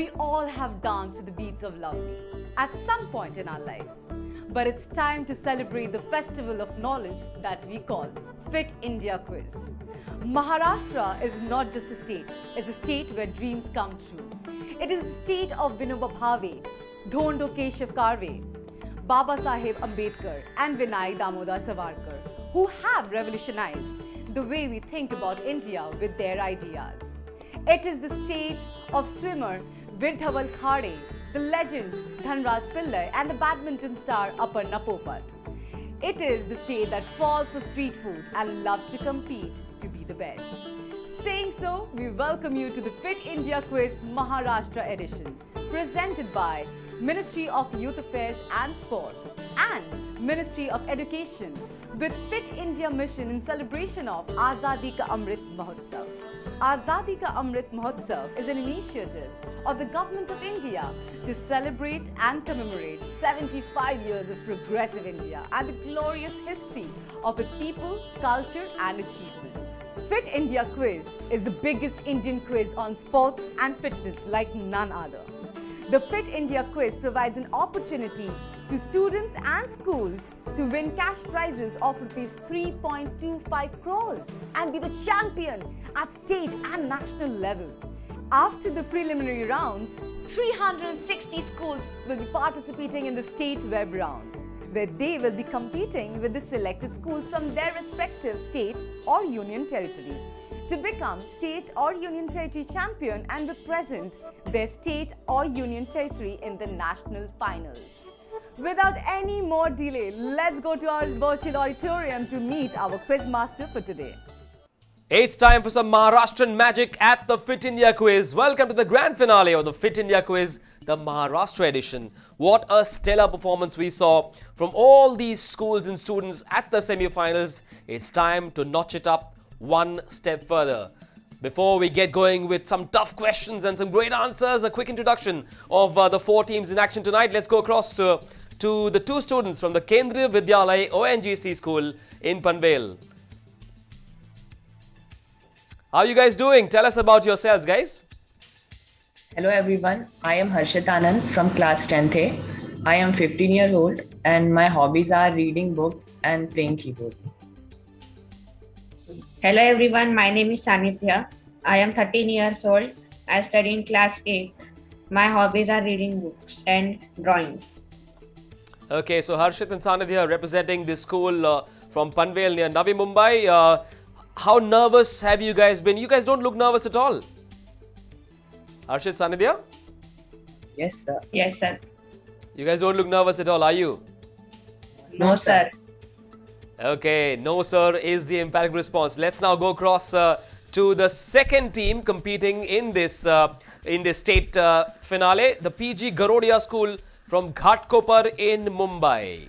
We all have danced to the beats of Lovely at some point in our lives. But it's time to celebrate the festival of knowledge that we call Fit India Quiz. Maharashtra is not just a state, it's a state where dreams come true. It is a state of Vinoba Bhave, Dhondo Keshav Karve, Baba Saheb Ambedkar and Vinay Damodar Savarkar, who have revolutionized the way we think about India with their ideas. It is the state of swimmer Virdhaval Khade, the legend Dhanraj Pillai and the badminton star Aparna Popat. It is the state that falls for street food and loves to compete to be the best. Saying so, we welcome you to the Fit India Quiz Maharashtra edition, presented by Ministry of Youth Affairs and Sports and Ministry of Education, with Fit India Mission in celebration of Azadi Ka Amrit Mahotsav. Azadi Ka Amrit Mahotsav is an initiative of the Government of India to celebrate and commemorate 75 years of progressive India and the glorious history of its people, culture and achievements. Fit India Quiz is the biggest Indian quiz on sports and fitness like none other. The Fit India Quiz provides an opportunity to students and schools to win cash prizes of Rs 3.25 crores and be the champion at state and national level. After the preliminary rounds, 360 schools will be participating in the state web rounds, where they will be competing with the selected schools from their respective state or union territory to become state or union territory champion and represent their state or union territory in the national finals. Without any more delay, let's go to our virtual auditorium to meet our quiz master for today. It's time for some Maharashtrian magic at the Fit India Quiz. Welcome to the grand finale of the Fit India Quiz, the Maharashtra edition. What a stellar performance we saw from all these schools and students at the semi-finals. It's time to notch it up one step further. Before we get going with some tough questions and some great answers, a quick introduction of the four teams in action tonight. Let's go across to the two students from the Kendriya Vidyalaya ONGC school in Panvel. How are you guys doing? Tell us about yourselves, guys. Hello everyone, I am Harshit Anand from class 10th A. I am 15 years old and my hobbies are reading books and playing keyboard. Hello everyone, my name is Sanithya. I am 13 years old. I study in class 8. My hobbies are reading books and drawing. Okay, so Harshit and Sanithya representing this school from Panvel near Navi Mumbai. How nervous have you guys been? You guys don't look nervous at all. Harshit, Sanithya? Yes sir. Yes, sir. You guys don't look nervous at all, are you? No, sir. Okay, no sir is the emphatic response. Let's now go across to the second team competing in this state finale, the PG Garodia school from Ghatkopar in Mumbai.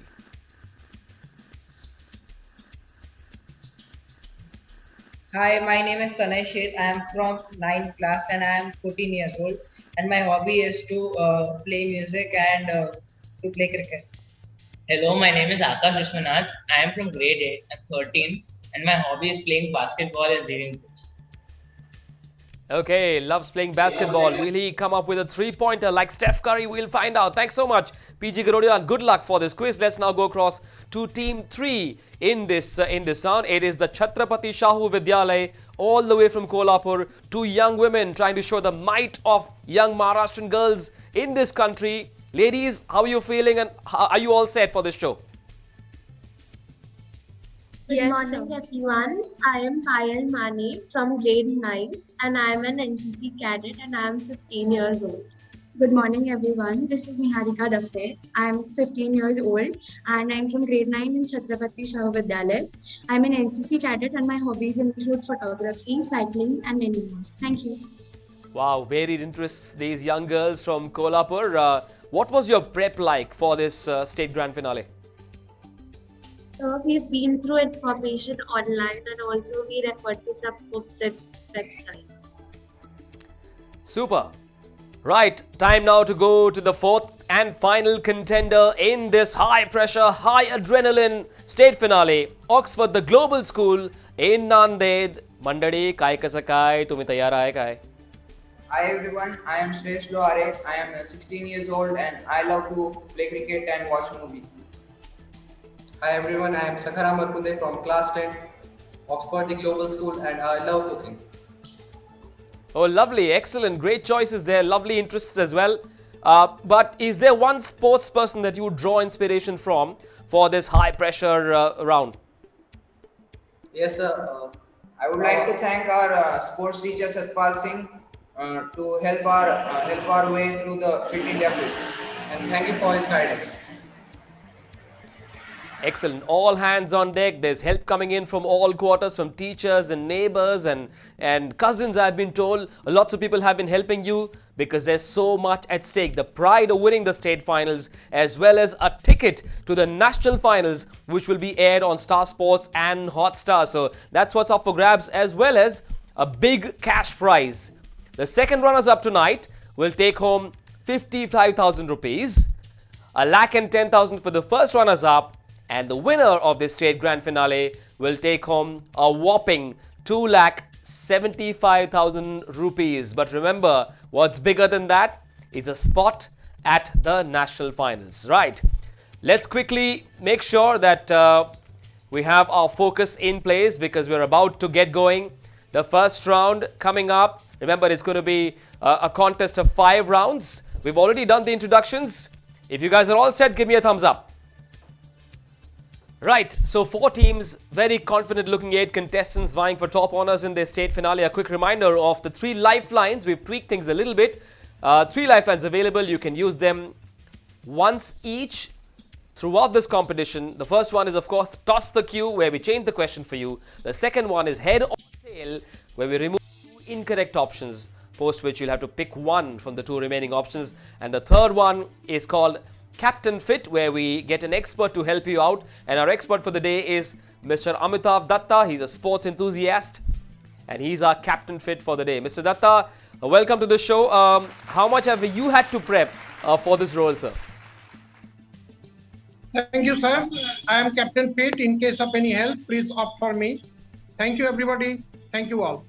Hi, my name is Tanay Sheth. I am from 9th class and I am 14 years old. And my hobby is to play music and to play cricket. Hello, my name is Akash Vishwanath. I am from grade 8. I'm 13 and my hobby is playing basketball and reading books. Okay, loves playing basketball. Will he come up with a three-pointer like Steph Curry? We'll find out. Thanks so much, PG Garodia, and good luck for this quiz. Let's now go across to Team 3 in this town. It is the Chhatrapati Shahu Vidyalaya, all the way from Kolhapur. Two young women trying to show the might of young Maharashtrian girls in this country. Ladies, how are you feeling and are you all set for this show? Good morning everyone. I am Payal Mane from grade 9 and I am an NCC cadet and I am 15 years old. Good morning everyone. This is Niharika Dafe. I am 15 years old and I am from grade 9 in Chhatrapati Shahu Vidyalaya. I am an NCC cadet and my hobbies include photography, cycling and many more. Thank you. Wow, varied interests, these young girls from Kolhapur. What was your prep like for this state grand finale? So we've been through information online and also we referred to some books and websites. Super. Right, time now to go to the fourth and final contender in this high pressure, high adrenaline state finale. Oxford, the global school in Nanded. Mandadi, काय कसं काय? तुम्ही तयार आहे काय? Hi everyone, I am Shrestha Are. I am 16 years old and I love to play cricket and watch movies. Hi everyone, I am Sakhara Markunde from class 10, Oxford the Global School, and I love cooking. Oh, lovely, excellent, great choices there, lovely interests as well. But is there one sports person that you would draw inspiration from for this high pressure round? Yes, sir. I would like to thank our sports teacher Satpal Singh to help our way through the Fit India quiz. And thank you for his guidance. Excellent. All hands on deck. There's help coming in from all quarters, from teachers and neighbors and cousins, I've been told. Lots of people have been helping you because there's so much at stake. The pride of winning the state finals as well as a ticket to the national finals, which will be aired on Star Sports and Hotstar. So that's what's up for grabs, as well as a big cash prize. The second runners up tonight will take home 55,000 rupees, 1,10,000 for the first runners up, and the winner of this state grand finale will take home a whopping 2,75,000 rupees. But remember, what's bigger than that is a spot at the national finals. Right. Let's quickly make sure that we have our focus in place because we're about to get going. The first round coming up. Remember, it's going to be a contest of 5 rounds. We've already done the introductions. If you guys are all set, give me a thumbs up. Right, so 4 teams, very confident looking 8 contestants vying for top honors in their state finale. A quick reminder of the 3 lifelines. We've tweaked things a little bit. 3 lifelines available. You can use them once each throughout this competition. The first one is, of course, toss the cue, where we change the question for you. The second one is head or tail, where we remove 2 incorrect options, post which you'll have to pick one from the 2 remaining options. And the third one is called Captain Fit, where we get an expert to help you out. And our expert for the day is Mr. Amitav Datta. He's a sports enthusiast and he's our Captain Fit for the day. Mr. Datta, welcome to the show. How much have you had to prep for this role, sir? Thank you, sir. I am Captain Fit. In case of any help, please opt for me. Thank you, everybody. Thank you all.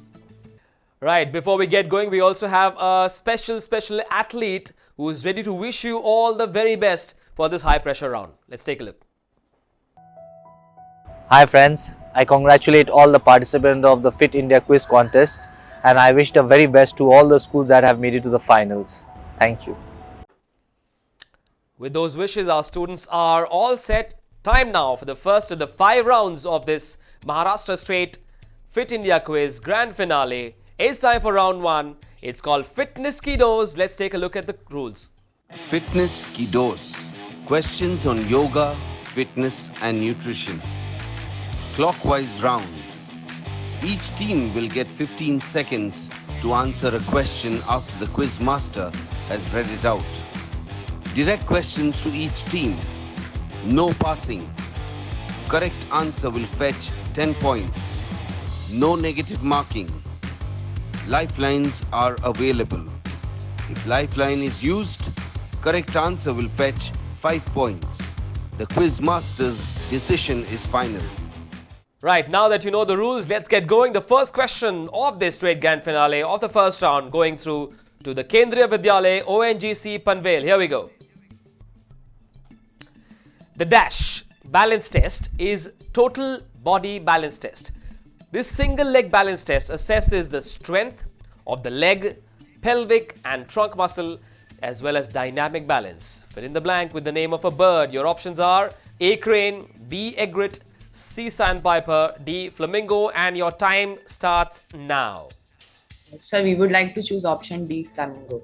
Right, before we get going, we also have a special athlete who is ready to wish you all the very best for this high pressure round. Let's take a look. Hi friends, I congratulate all the participants of the Fit India Quiz contest and I wish the very best to all the schools that have made it to the finals. Thank you. With those wishes, our students are all set. Time now for the first of the 5 rounds of this Maharashtra State Fit India Quiz Grand Finale. It's time for round 1. It's called Fitness Kiddos. Let's take a look at the rules. Fitness Kiddos. Questions on yoga, fitness and nutrition. Clockwise round. Each team will get 15 seconds to answer a question after the quiz master has read it out. Direct questions to each team. No passing. Correct answer will fetch 10 points. No negative marking. Lifelines are available. If lifeline is used, correct answer will fetch 5 points. The quiz master's decision is final. Right, now that you know the rules, let's get going. The first question of this straight grand finale of the first round going through to the Kendriya Vidyalaya ONGC Panvel. Here we go. The DASH balance test is total body balance test. This single leg balance test assesses the strength of the leg, pelvic and trunk muscle as well as dynamic balance. Fill in the blank with the name of a bird. Your options are A. Crane, B. Egret, C. Sandpiper, D. Flamingo, and your time starts now. Sir, we would like to choose option D, flamingo.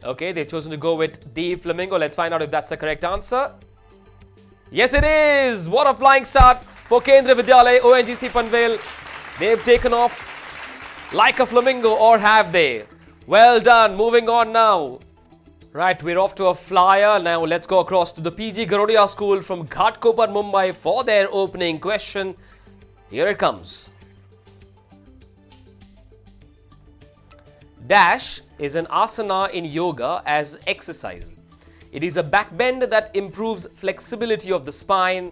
Okay, they've chosen to go with D. Flamingo. Let's find out if that's the correct answer. Yes, it is! What a flying start for Kendriya Vidyalaya ONGC Panvel. They've taken off like a flamingo, or have they? Well done. Moving on now. Right, we're off to a flyer. Now let's go across to the PG Garodia School from Ghatkopar, Mumbai for their opening question. Here it comes. Dash is an asana in yoga as exercise. It is a back bend that improves flexibility of the spine.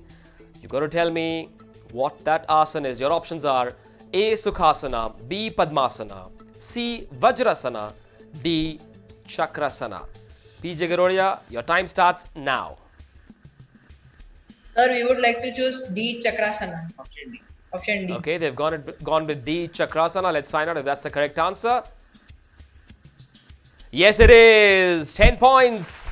You got to tell me what that asana is. Your options are A. Sukhasana, B. Padmasana, C. Vajrasana, D. Chakrasana? PJ Garodia, your time starts now. Sir, we would like to choose D. Chakrasana. Option D. Option D. Okay, they've gone with D. Chakrasana. Let's find out if that's the correct answer. Yes, it is. 10 points.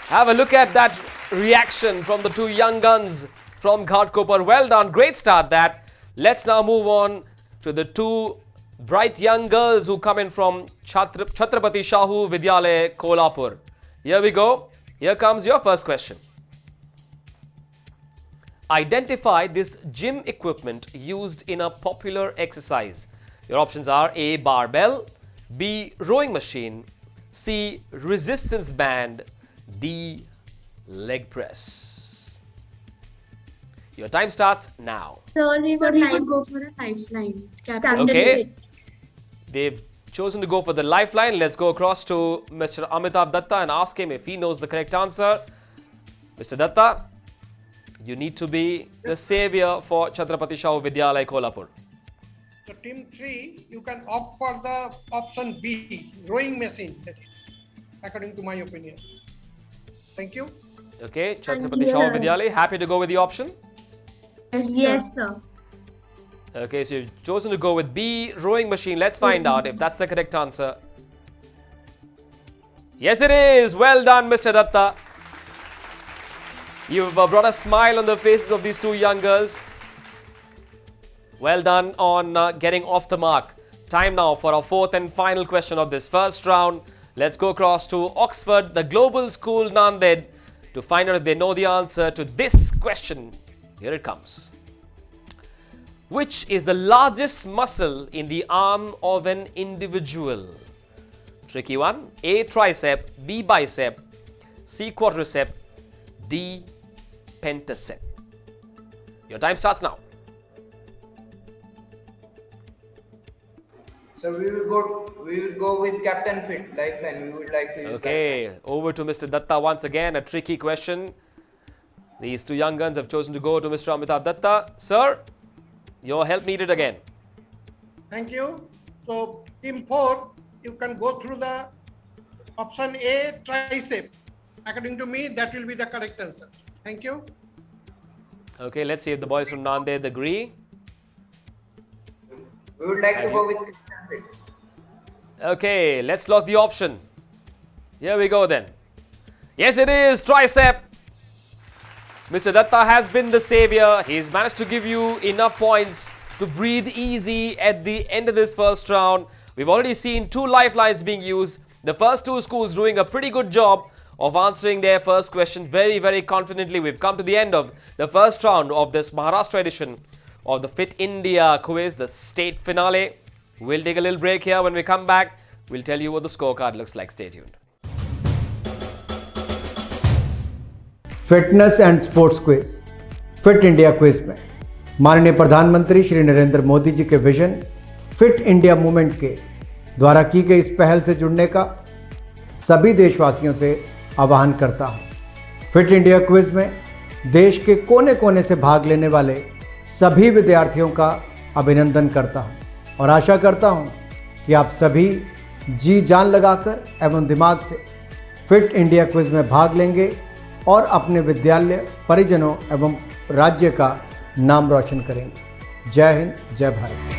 Have a look at that reaction from the two young guns from Ghatkopar. Well done. Great start that. Let's now move on to the two bright young girls who come in from Chhatrapati Shahu Vidyalaya, Kolhapur. Here we go. Here comes your first question. Identify this gym equipment used in a popular exercise. Your options are A. Barbell, B. Rowing machine, C. Resistance band, D. Leg press. Your time starts now. So we would go for the lifeline. Captain. Okay. They've chosen to go for the lifeline. Let's go across to Mr. Amitabh Datta and ask him if he knows the correct answer. Mr. Datta, you need to be the savior for Chhatrapati Shahu Vidyalaya, Kolhapur. So team 3, you can opt for the option B, rowing machine, that is, according to my opinion. Thank you. Okay, Chhatrapati Shahu Vidyalaya, happy to go with the option? Yes, sir. Okay, so you've chosen to go with B, rowing machine. Let's find out if that's the correct answer. Yes, it is. Well done, Mr. Datta. You've brought a smile on the faces of these two young girls. Well done on getting off the mark. Time now for our fourth and final question of this first round. Let's go across to Oxford, the Global School Nanded, to find out if they know the answer to this question. Here it comes. Which is the largest muscle in the arm of an individual? Tricky one. A. Tricep, B. Bicep, C. Quadricep, D. Pentacep. Your time starts now. So we will go with Captain Fit, lifeline. We would like to use Okay, over to Mr. Datta once again. A tricky question. These two young guns have chosen to go to Mr. Amitabh Datta. Sir, your help needed again. Thank you. So team 4, you can go through the option A, tricep. According to me, that will be the correct answer. Thank you. Okay, let's see if the boys from Nanded agree. We would like to go with Captain Fit. Okay, let's lock the option. Here we go then. Yes, it is tricep. Mr. Datta has been the savior. He's managed to give you enough points to breathe easy at the end of this first round. We've already seen 2 lifelines being used. The first 2 schools doing a pretty good job of answering their first question very, very confidently. We've come to the end of the first round of this Maharashtra edition of the Fit India quiz, the state finale. We'll take a little break here. When we come back, we'll tell you what the scorecard looks like. Stay tuned. Fitness and sports quiz fit India quiz में माननीय प्रधानमंत्री श्री नरेंद्र मोदी जी के vision fit India movement के द्वारा की गई इस पहल से जुड़ने का सभी देशवासियों से आह्वान करता हूं। फिट इंडिया क्विज में देश के कोने कोने से भाग लेने वाले सभी विद्यार्थियों का अभिनंदन करता हूं और आशा करता हूं कि आप सभी जी जान लगाकर एवं दिमाग से फिट इंडिया क्विज में भाग लेंगे और अपने विद्यालय, परिजनों एवं राज्य का नाम रोशन करेंगे। जय हिंद, जय Bharat.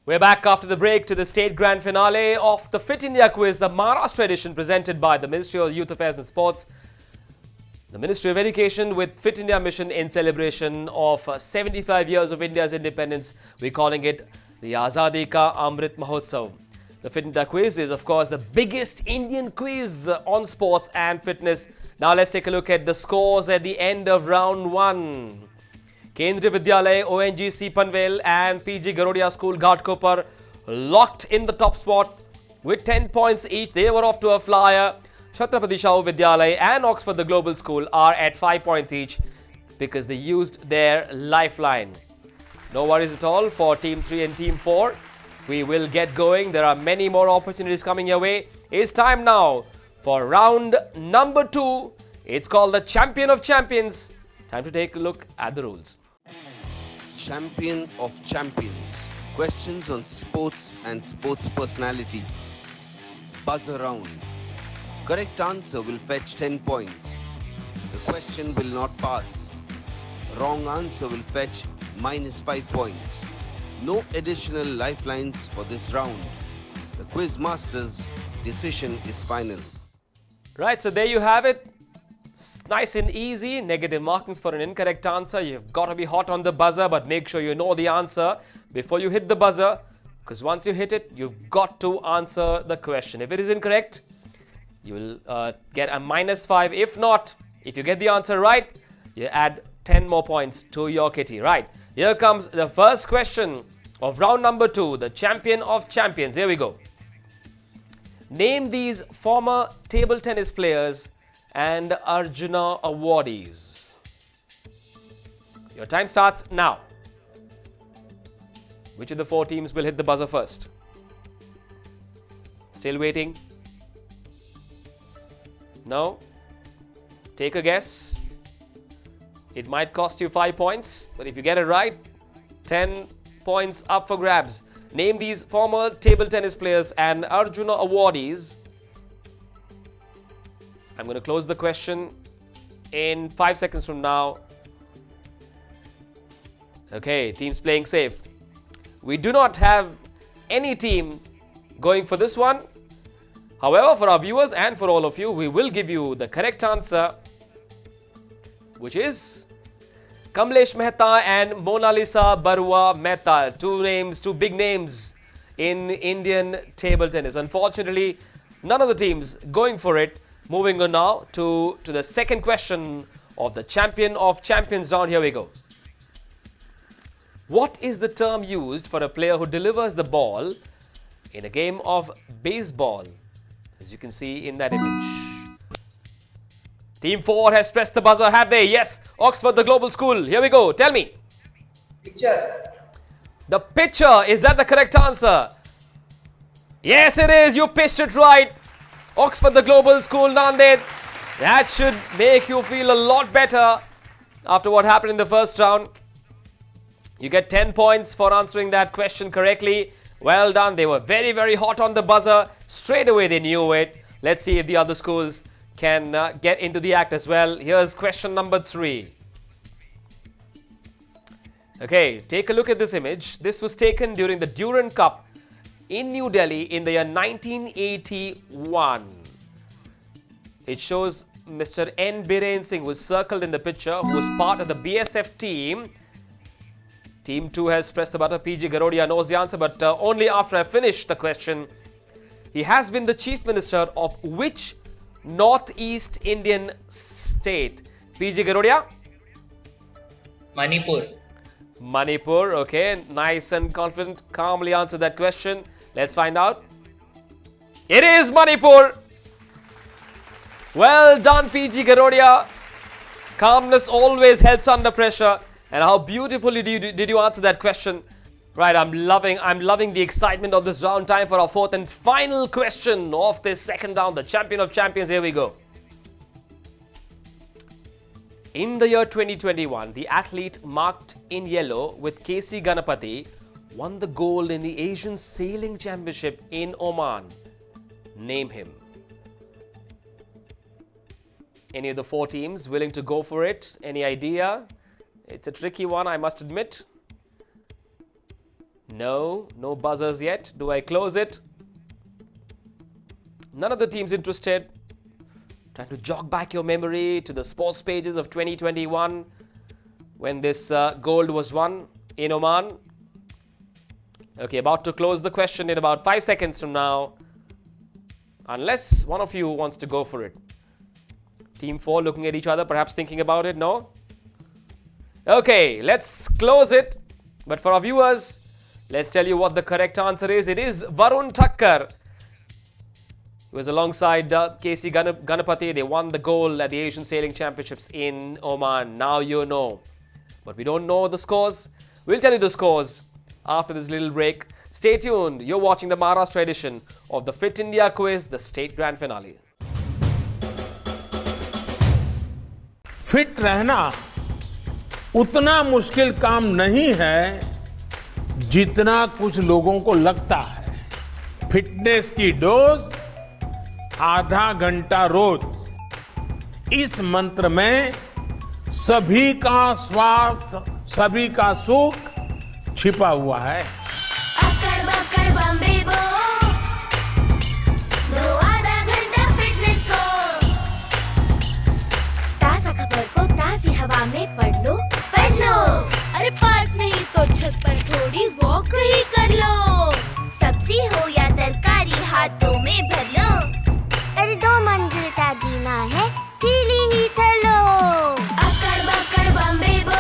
We're back after the break to the state grand finale of the Fit India quiz, the Maharashtra edition presented by the Ministry of Youth Affairs and Sports, the Ministry of Education with Fit India mission in celebration of 75 years of India's independence. We're calling it the Azadi Ka Amrit Mahotsav. The Fit India quiz is, of course, the biggest Indian quiz on sports and fitness. Now let's take a look at the scores at the end of round 1. Kendriya Vidyalaya, ONGC Panvel and PG Garodia School Ghatkopar locked in the top spot with 10 points each. They were off to a flyer. Chhatrapati Shahu Vidyalaya and Oxford the Global School are at 5 points each because they used their lifeline. No worries at all for Team 3 and Team 4. We will get going. There are many more opportunities coming your way. It's time now for round number 2. It's called the Champion of Champions. Time to take a look at the rules. Champion of Champions. Questions on sports and sports personalities. Buzz around. Correct answer will fetch 10 points. The question will not pass. Wrong answer will fetch -5 points. No additional lifelines for this round. The quiz master's decision is final. Right, so there you have it. It's nice and easy. Negative markings for an incorrect answer. You've got to be hot on the buzzer, but make sure you know the answer before you hit the buzzer, because once you hit it, you've got to answer the question. If it is incorrect, you will get a -5. If not, if you get the answer right, you add 10 more points to your kitty. Right, here comes the first question of round number 2, the Champion of Champions. Here we go. Name these former table tennis players and Arjuna awardees. Your time starts now. Which of the 4 teams will hit the buzzer first? Still waiting? No? Take a guess. It might cost you 5 points, but if you get it right, 10 points up for grabs. Name these former table tennis players and Arjuna awardees. I'm going to close the question in 5 seconds from now. Okay, teams playing safe. We do not have any team going for this one. However, for our viewers and for all of you, we will give you the correct answer, which is Kamlesh Mehta and Mona Lisa Barua Mehta. Two big names in Indian table tennis. Unfortunately, none of the teams going for it. Moving on now to the second question of the Champion of Champions round. Here we go. What is the term used for a player who delivers the ball in a game of baseball? As you can see in that image. Team 4 has pressed the buzzer, have they? Yes. Oxford, the Global School. Here we go. Tell me. Pitcher. The pitcher. Is that the correct answer? Yes, it is. You pitched it right. Oxford, the Global School, Nanded. That should make you feel a lot better after what happened in the first round. You get 10 points for answering that question correctly. Well done. They were very, very hot on the buzzer. Straight away they knew it. Let's see if the other schools can get into the act as well. Here's question number 3. Okay, take a look at this image. This was taken during the Durand Cup in New Delhi in the year 1981. It shows Mr. N. Biren Singh, who is circled in the picture, who was part of the BSF team. Team 2 has pressed the button. PG Garodia knows the answer, but only after I finish the question. He has been the Chief Minister of which Northeast Indian state? PG Garodia? Manipur. Manipur, okay. Nice and confident. Calmly answer that question. Let's find out. It is Manipur. Well done, PG Garodia. Calmness always helps under pressure. And how beautifully did you answer that question? Right, I'm loving the excitement of this round. Time for our 4th and final question of this second round, the Champion of Champions. Here we go. In the year 2021, the athlete marked in yellow with KC Ganapati won the gold in the Asian Sailing Championship in Oman. Name him. Any of the 4 teams willing to go for it? Any idea? It's a tricky one, I must admit. No buzzers yet. Do I close it? None of the teams interested. Trying to jog back your memory to the sports pages of 2021 when this gold was won in Oman. Okay, about to close the question in about 5 seconds from now. Unless one of you wants to go for it. Team 4 looking at each other, perhaps thinking about it. No? Okay, let's close it. But for our viewers, let's tell you what the correct answer is. It is Varun Thakkar. He was alongside KC Ganapati. They won the gold at the Asian Sailing Championships in Oman. Now you know. But we don't know the scores. We'll tell you the scores after this little break. Stay tuned. You're watching the Maharashtra edition of the Fit India Quiz, the state grand finale. Fit रहना उतना मुश्किल काम नहीं है जितना कुछ लोगों को लगता है। फिटनेस की डोज आधा घंटा रोज, इस मंत्र में सभी का स्वास्थ्य, सभी का सुख छिपा हुआ है। अक्कड़ बक्कड़ बम्बे बो, दो आधा घंटा फिटनेस को। ताजा खबर को ताजी हवा में पढ़ लो, पढ़ लो। अरे पार्क नहीं तो छत पर थोड़ी वॉक ही कर लो। सब्जी हो या तरकारी हाथों में भर लो। अरे 2 मंजिल का जीना है, सीढ़ी ही चलो। अक्कड़ बक्कड़ बम्बे बो,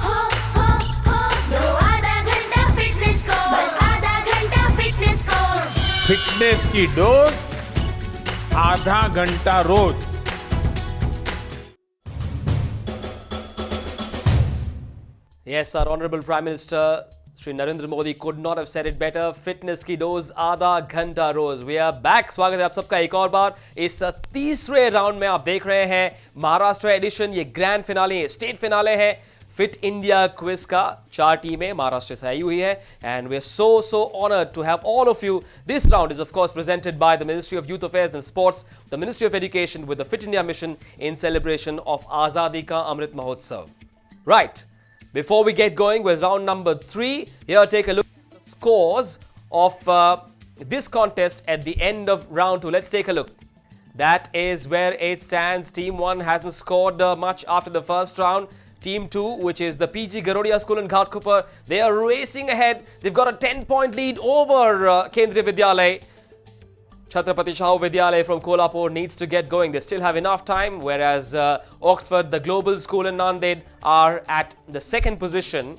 हो हो हो, दो आधा घंटा फिटनेस को, बस आधा घंटा फिटनेस को। फिटनेस की डोज आधा घंटा रोज। Yes, our Honorable Prime Minister Shri Narendra Modi could not have said it better. Fitness की डोज आधा घंटा रोज। We are back. स्वागत है आप सबका एक और बार। इस तीसरे राउंड में आप देख रहे हैं महाराष्ट्र एडिशन। ये ग्रैंड फिनाले, स्टेट फिनाले है फिट इंडिया क्विज का। 4 टीमें महाराष्ट्र से आई हुई है and we are so honored to have all of you. This round is of course presented by the Ministry of Youth Affairs and Sports, the Ministry of Education with the Fit India mission in celebration of Azadi Ka Amrit Mahotsav. Right. Before we get going with round number 3, here take a look at the scores of this contest at the end of round 2. Let's take a look. That is where it stands. Team 1 hasn't scored much after the first round. Team 2, which is the PG Garodia School in Ghatkupar, they are racing ahead. They've got a 10-point lead over Kendriya Vidyalay. Chhatrapati Shahu Vidyalay from Kolhapur needs to get going. They still have enough time, whereas Oxford, the global school in Nanded, are at the second position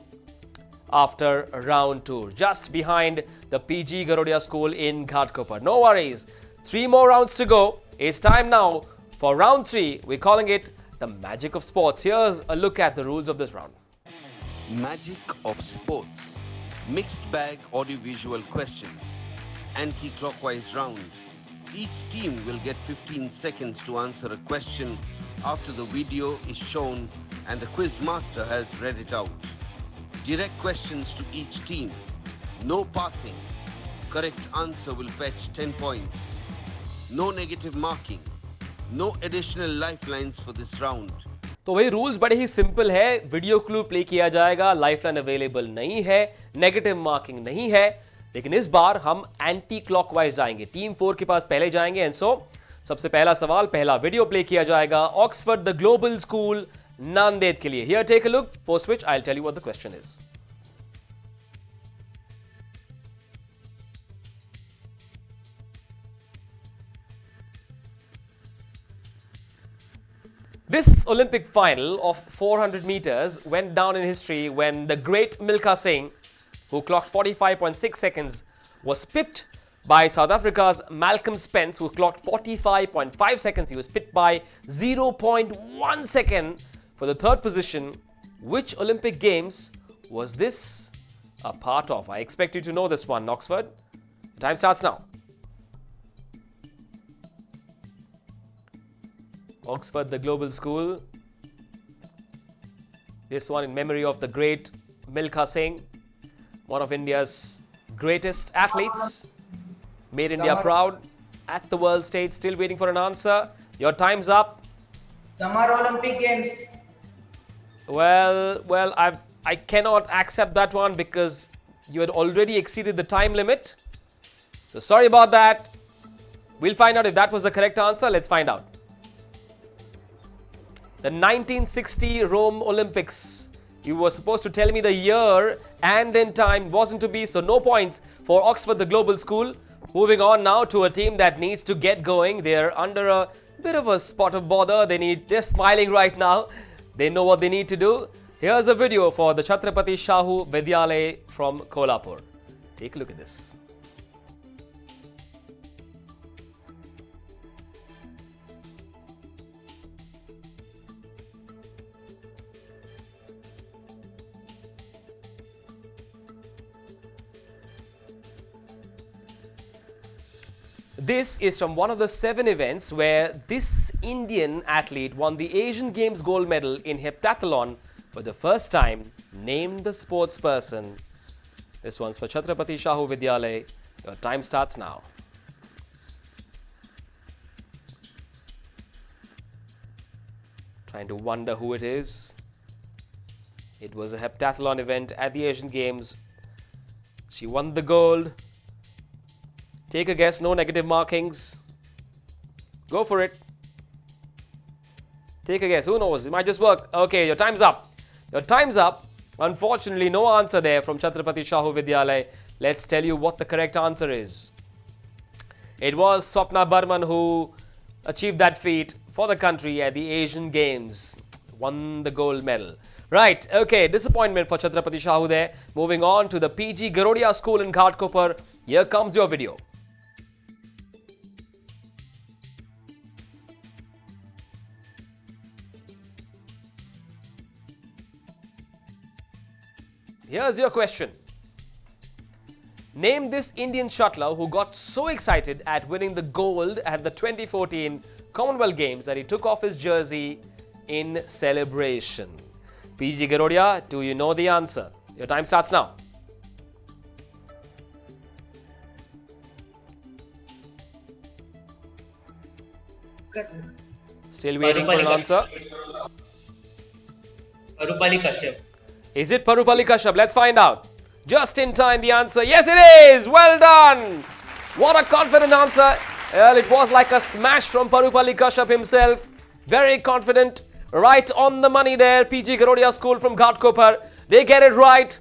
after round 2, just behind the PG Garodia School in Ghatkupar. No worries. 3 more rounds to go. It's time now for round 3. We're calling it the magic of sports. Here's a look at the rules of this round. Magic of sports. Mixed bag audiovisual questions. Anti-clockwise round. Each team will get 15 seconds to answer a question after the video is shown and the quiz master has read it out. Direct questions to each team. No passing. Correct answer will fetch 10 points. No negative marking. No additional lifelines for this round. तो वही rules बड़े ही simple है। Video clue play किया जाएगा, lifeline available नहीं है, negative marking नहीं है, लेकिन इस बार हम एंटी क्लॉकवाइज जाएंगे। टीम 4 के पास पहले जाएंगे एंड सो सबसे पहला सवाल, पहला वीडियो प्ले किया जाएगा Oxford the global school Nanded के लिए। Here take a look, post which I will tell you what the question is. This Olympic final of 400 meters went down in history when the great Milkha Singh, who clocked 45.6 seconds, was pipped by South Africa's Malcolm Spence, who clocked 45.5 seconds. He was pipped by 0.1 second for the third position. Which Olympic Games was this a part of? I expect you to know this one, Oxford. The time starts now. Oxford, the global school. This one in memory of the great Milkha Singh, one of India's greatest athletes, made India proud at the world stage. Still waiting for an answer. Your time's up. Summer Olympic Games. Well, I cannot accept that one because you had already exceeded the time limit. So sorry about that. We'll find out if that was the correct answer. Let's find out. The 1960 Rome Olympics. You were supposed to tell me the year and in time. Wasn't to be, so no points for Oxford, the global school. Moving on now to a team that needs to get going. They're under a bit of a spot of bother. They're smiling right now. They know what they need to do. Here's a video for the Chhatrapati Shahu Vidyalay from Kolhapur. Take a look at this. This is from one of the 7 events where this Indian athlete won the Asian Games gold medal in heptathlon for the first time? Name the sports person. This one's for Chhatrapati Shahu Vidyalay. Your time starts now. Trying to wonder who it is. It was a heptathlon event at the Asian Games. She won the gold. Take a guess, no negative markings. Go for it. Take a guess, who knows? It might just work. Okay, your time's up. Your time's up. Unfortunately, no answer there from Chhatrapati Shahu Vidyalay. Let's tell you what the correct answer is. It was Swapna Burman who achieved that feat for the country at the Asian Games. Won the gold medal. Right, okay, disappointment for Chhatrapati Shahu there. Moving on to the PG Garodia School in Ghatkopar. Here comes your video. Here's your question. Name this Indian shuttler who got so excited at winning the gold at the 2014 Commonwealth Games that he took off his jersey in celebration. PG Garodia, do you know the answer? Your time starts now. Still waiting for an answer. Parupali Kashyap. Is it Parupali Kashyap? Let's find out. Just in time, the answer. Yes, it is. Well done. What a confident answer. Well, it was like a smash from Parupali Kashyap himself. Very confident. Right on the money there. PG Garodia School from Ghatkopar. They get it right.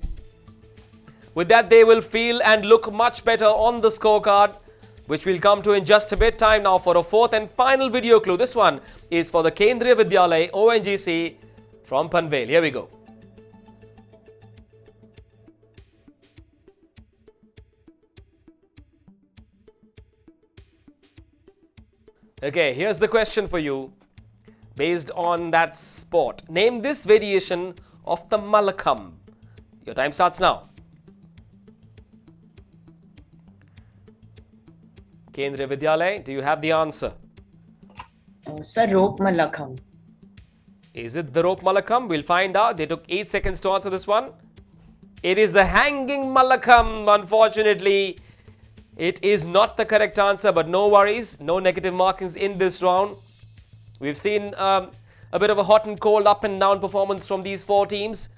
With that, they will feel and look much better on the scorecard, which we'll come to in just a bit. Time now for a fourth and final video clue. This one is for the Kendriya Vidyalay ONGC from Panvel. Here we go. Okay, here's the question for you based on that sport. Name this variation of the Malakhamb. Your time starts now. Kendriya Vidyalay, do you have the answer? Sir, rope Malakhamb. Is it the rope Malakhamb? We'll find out. They took 8 seconds to answer this one. It is the hanging Malakhamb. Unfortunately, it is not the correct answer, but no worries. No negative markings in this round. We've seen a bit of a hot and cold, up and down performance from these four teams.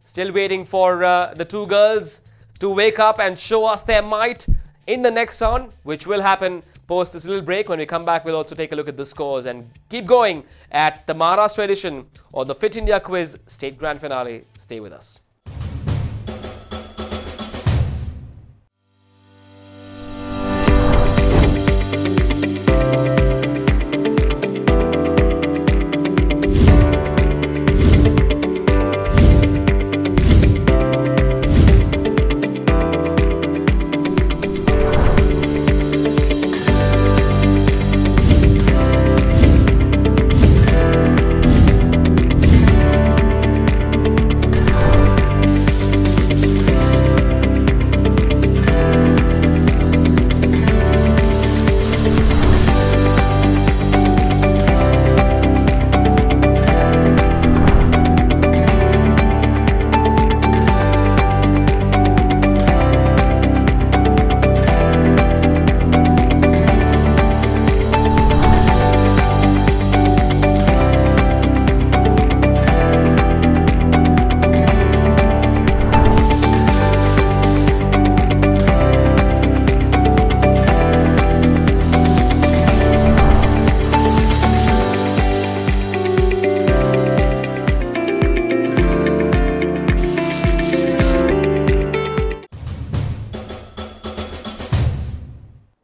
Still waiting for the two girls to wake up and show us their might in the next round, which will happen post this little break. When we come back, we'll also take a look at the scores and keep going at the Maharashtra edition of the Fit India Quiz State Grand Finale. Stay with us.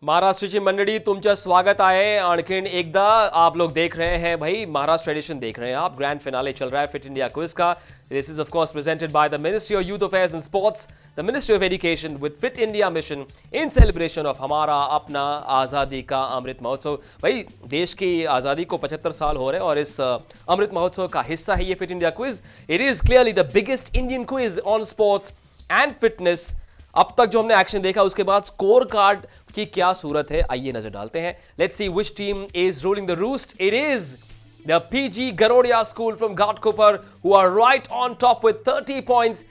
महाराष्ट्राची मंडळी तुमचं स्वागत आहे आणखीन एकदा आप लोग देख रहे हैं भाई महाराष्ट्र एडिशन देख रहे हैं आप ग्रैंड फिनाले चल रहा है फिट इंडिया क्विज का this is of course presented by the ministry of youth affairs and sports the ministry of education with Fit India mission in celebration of हमारा अपना आज़ादी का अमृत महोत्सव। भाई देश की आज़ादी को 75 साल हो रहे हैं और इस अमृत महोत्सव का हिस्सा है ये fit India quiz. It is clearly the biggest Indian quiz on sports and fitness अब तक जो हमने एक्शन देखा उसके बाद स्कोर कार्ड की क्या सूरत है, आइए नजर डालते हैं. Let's see which team is ruling the roost. It is the PG Garodia School from Ghatkopar, who are right on top with 30 points.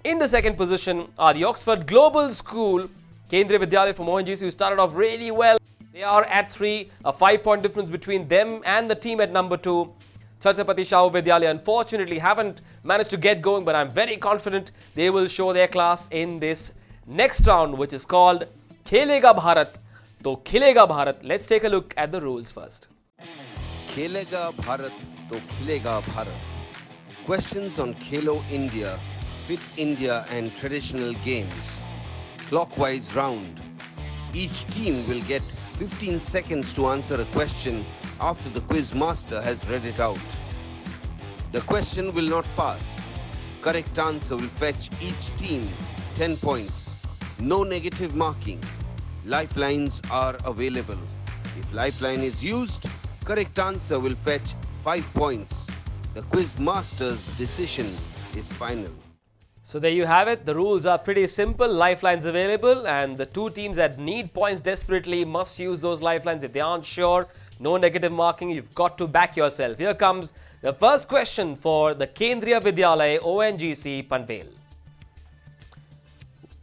In the second position are the Oxford Global School, Kendriya Vidyalaya from ONGC, who started off really well. They are at 3, a 5-point difference between them and the team at number 2. Chhatrapati Shahu Vidyalaya unfortunately haven't managed to get going, but I'm very confident they will show their class in this next round, which is called Khelega Bharat. So Khilega Bharat. Let's take a look at the rules first. खेलेगा भारत तो खिलेगा Bharat. Questions on Khelo India, Fit India and traditional games. Clockwise round. Each team will get 15 seconds to answer a question after the quiz master has read it out. The question will not pass. Correct answer will fetch each team 10 points. No negative marking. Lifelines are available. If lifeline is used, correct answer will fetch 5 points. The quiz master's decision is final. So there you have it. The rules are pretty simple. Lifelines available, and the two teams that need points desperately must use those lifelines. If they aren't sure, no negative marking. You've got to back yourself. Here comes the first question for the Kendriya Vidyalaya ONGC Panvel.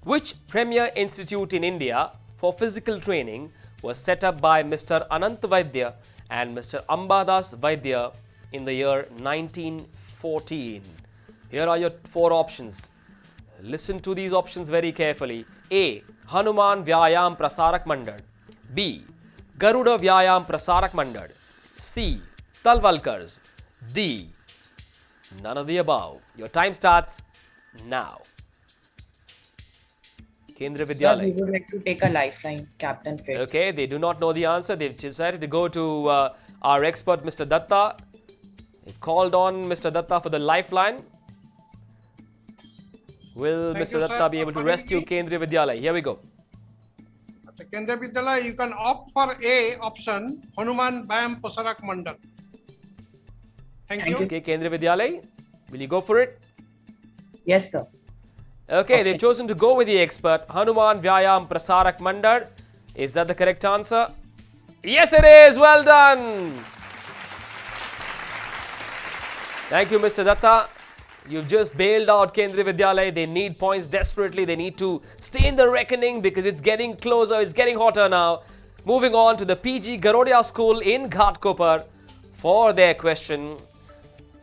Which premier institute in India for physical training was set up by Mr. Anant Vaidya and Mr. Ambadas Vaidya in the year 1914? Here are your 4 options. Listen to these options very carefully. A. Hanuman Vyayam Prasarak Mandal. B. Garuda Vyayam Prasarak Mandal. C. Talwalkars. D. None of the above. Your time starts now. Kendriya Sir, Vidyalaya. we would like to take a lifeline, Captain Fit. Okay, they do not know the answer. They've decided to go to our expert, Mr. Datta. They've called on Mr. Datta for the lifeline. Will Thank Mr. you, Datta sir, be able to for rescue Kendriya Vidyalaya? Here we go. Kendriya Vidyalaya, you can opt for A option, Hanuman Vyayam Prasarak Mandal. Thank you. Okay, Kendriya Vidyalaya, will you go for it? Yes, sir. Okay, they've chosen to go with the expert, Hanuman Vyayam Prasarak Mandal. Is that the correct answer? Yes, it is. Well done. Thank you, Mr. Datta. You've just bailed out Kendriya Vidyalaya. They need points desperately. They need to stay in the reckoning because it's getting closer. It's getting hotter now. Moving on to the PG Garodia School in Ghatkopar for their question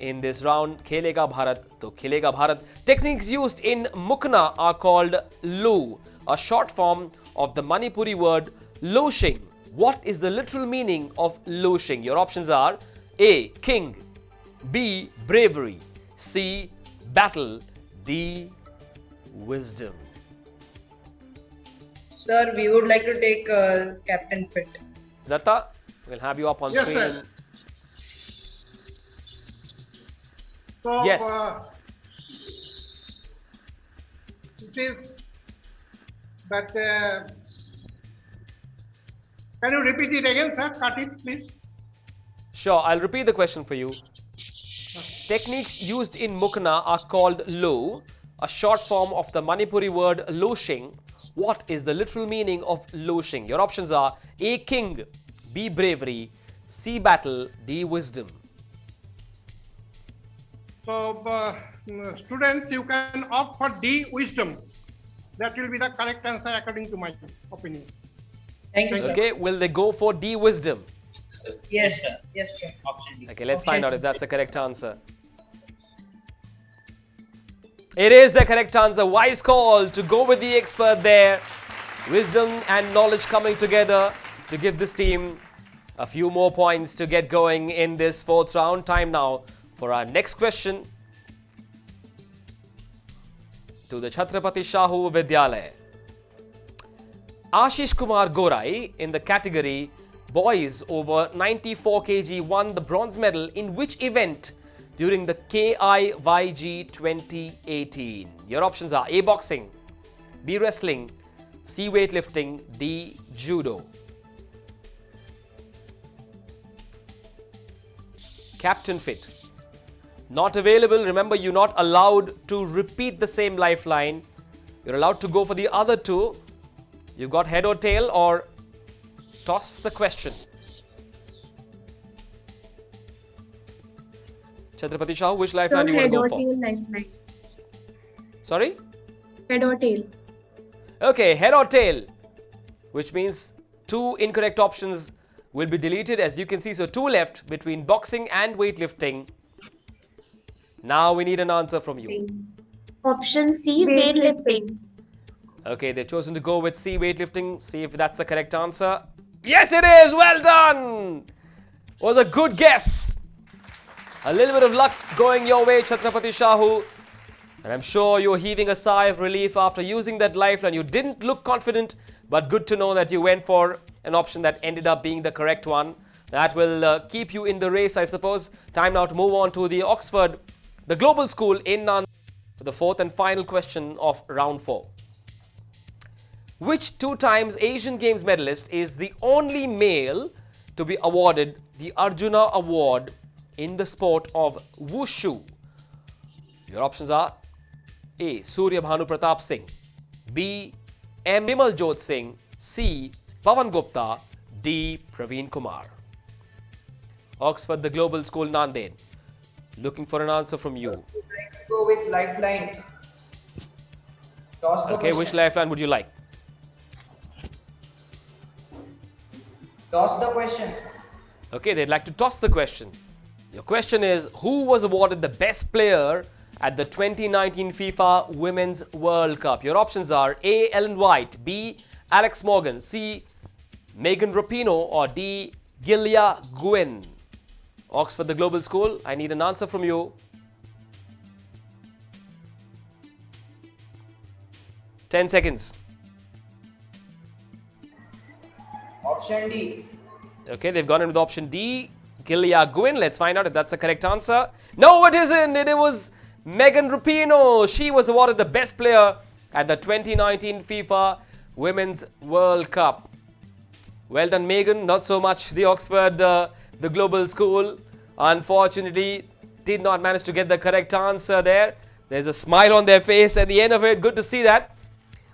in this round. Khelega Bharat to Khilega Bharat. Techniques used in Mukna are called Lu, a short form of the Manipuri word Loshing. What is the literal meaning of Loshing? Your options are A. King, B. Bravery, C. Battle, D. Wisdom. Sir, we would like to take Captain Fit. Datta, we'll have you up on Yes, screen. sir. So, Yes. It is that. Can you repeat it again, sir? Cut it, please. Sure, I'll repeat the question for you. Techniques used in Mukna are called Lo, a short form of the Manipuri word Loshing. What is the literal meaning of Loshing? Your options are A. King, B. Bravery, C. Battle, D. Wisdom. So, students, you can opt for D, wisdom. That will be the correct answer according to my opinion. Thank you, sir. Okay, will they go for D. Wisdom? Yes, sir. Yes, sir. Option D. Okay, let's Option find out D. if that's the correct answer. It is the correct answer. Wise call to go with the expert there. Wisdom and knowledge coming together to give this team a few more points to get going in this fourth round. Time now for our next question to the Chhatrapati Shahu Vidyalaya. Ashish Kumar Gorai in the category boys over 94 kg won the bronze medal in which event during the KIYG 2018? Your options are A. Boxing, B. Wrestling, C. Weightlifting, D. Judo. Captain Fit. Not available. Remember, you're not allowed to repeat the same lifeline. You're allowed to go for the other two. You got head or tail or toss the question. Chhatrapati Shahu, which lifeline do you want to go for? Head or tail lifeline. Sorry? Head or tail. Okay, head or tail, which means two incorrect options will be deleted, as you can see. So two left between boxing and weightlifting. Now we need an answer from you. Option C, weightlifting. Okay, they've chosen to go with C, weightlifting. See if that's the correct answer. Yes, it is. Well done. Was a good guess. A little bit of luck going your way, Chhatrapati Shahu. And I'm sure you're heaving a sigh of relief after using that lifeline. You didn't look confident, but good to know that you went for an option that ended up being the correct one. That will keep you in the race, I suppose. Time now to move on to the Oxford, the global school in Nand, for the fourth and final question of round 4. Which 2 times Asian Games medalist is the only male to be awarded the Arjuna Award in the sport of wushu? Your options are A. Surya Bhanu Pratap Singh, B. M. Bimal Jyot Singh, C. Pawan Gupta, D. Praveen Kumar. Oxford, the global school, Nanded. Looking for an answer from you. Go with lifeline. Toss the Okay, question. which lifeline would you like? Toss the question. Okay, they'd like to toss the question. Your question is, who was awarded the best player at the 2019 FIFA Women's World Cup? Your options are A. Ellen White, B. Alex Morgan, C. Megan Rapinoe, or D. Gilia Gwynn. Oxford, the global school, I need an answer from you. 10 seconds. Option D. Okay, they've gone in with option D, Gilia Gwynn. Let's find out if that's the correct answer. No, it isn't. It was Megan Rapinoe. She was awarded the best player at the 2019 FIFA Women's World Cup. Well done, Megan. Not so much the Oxford, the global school. Unfortunately, did not manage to get the correct answer there. There's a smile on their face at the end of it. Good to see that.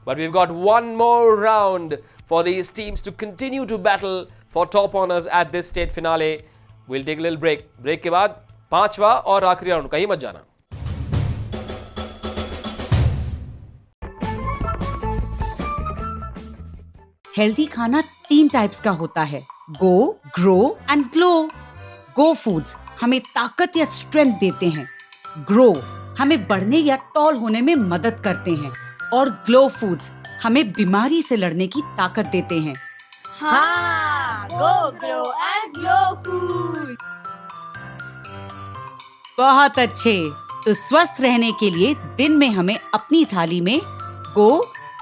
But we've got one more round for these teams to continue to battle for top honors at this state finale. We'll take a little break. Break के बाद 5वां और आखिरी round, कहीं मत जाना. Healthy खाना 3 types का होता है, go, grow and glow. Go foods हमें ताकत या स्ट्रेंथ देते हैं, ग्रो हमें बढ़ने या टॉल होने में मदद करते हैं, और ग्लो फूड्स हमें बीमारी से लड़ने की ताकत देते हैं। हाँ, गो ग्रो एंड ग्लो फूड। बहुत अच्छे। तो स्वस्थ रहने के लिए दिन में हमें अपनी थाली में go,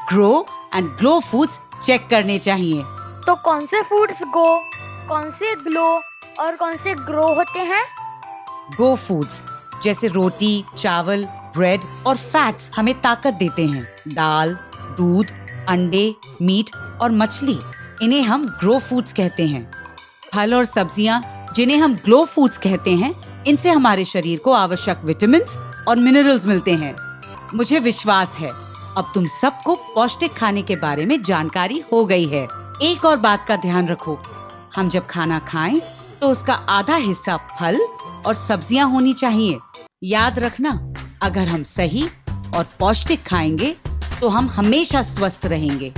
grow and glow foods check करने चाहिए। तो कौन से फूड्स गो, कौन से ग्लो और कौन से ग्रो होते हैं? गो फूड्स जैसे रोटी, चावल, ब्रेड और फैट्स हमें ताकत देते हैं। दाल, दूध, अंडे, मीट और मछली, इन्हें हम ग्रो फूड्स कहते हैं। फल और सब्जियां, जिन्हें हम ग्लो फूड्स कहते हैं, इनसे हमारे शरीर को आवश्यक विटामिन्स और मिनरल्स मिलते हैं। मुझे विश्वास है अब तुम सबको पौष्टिक खाने के बारे में जानकारी हो गई है। एक और बात का ध्यान रखो, हम जब खाना खाएं तो उसका आधा हिस्सा फल और सब्जियां होनी चाहिए। याद रखना, अगर हम सही और पौष्टिक खाएंगे तो हम हमेशा स्वस्थ रहेंगे।